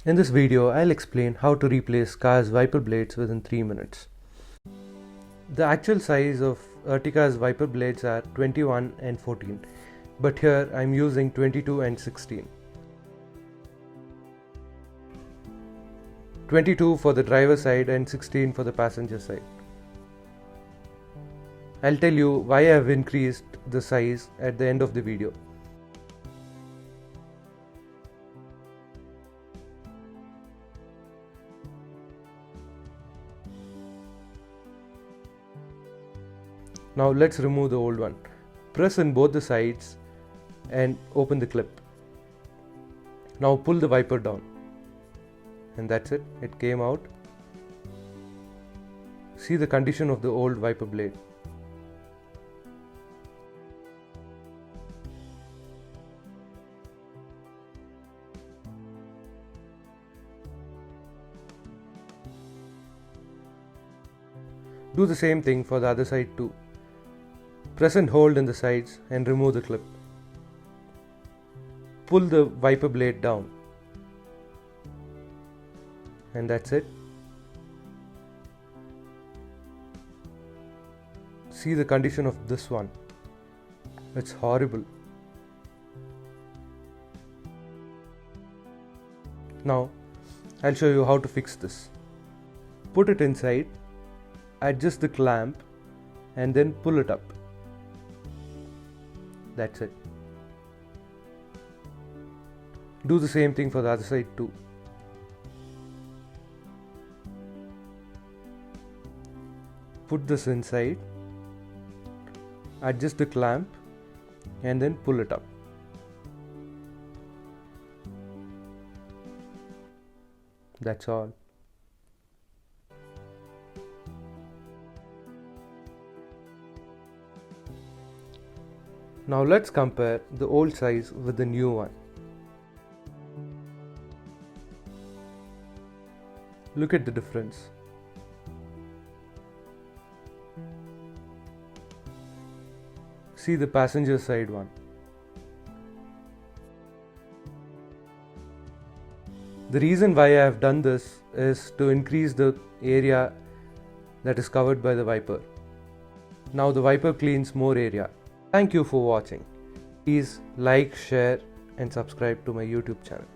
In this video, I'll explain how to replace car's wiper blades within 3 minutes. The actual size of Ertiga's wiper blades are 21 and 14, but here I'm using 22 and 16. 22 for the driver side and 16 for the passenger side. I'll tell you why I have increased the size at the end of the video. Now let's remove the old one. Press in both the sides and open the clip. Now pull the wiper down. And that's it, it came out. See the condition of the old wiper blade. Do the same thing for the other side too. Press and hold in the sides and remove the clip. Pull the wiper blade down. And that's it. See the condition of this one. It's horrible. Now, I'll show you how to fix this. Put it inside, adjust the clamp, and then pull it up. That's it. Do the same thing for the other side too. Put this inside, adjust the clamp, and then pull it up. That's all. Now let's compare the old size with the new one. Look at the difference. See the passenger side one. The reason why I have done this is to increase the area that is covered by the wiper. Now the wiper cleans more area. Thank you for watching. Please like, share and subscribe to my YouTube channel.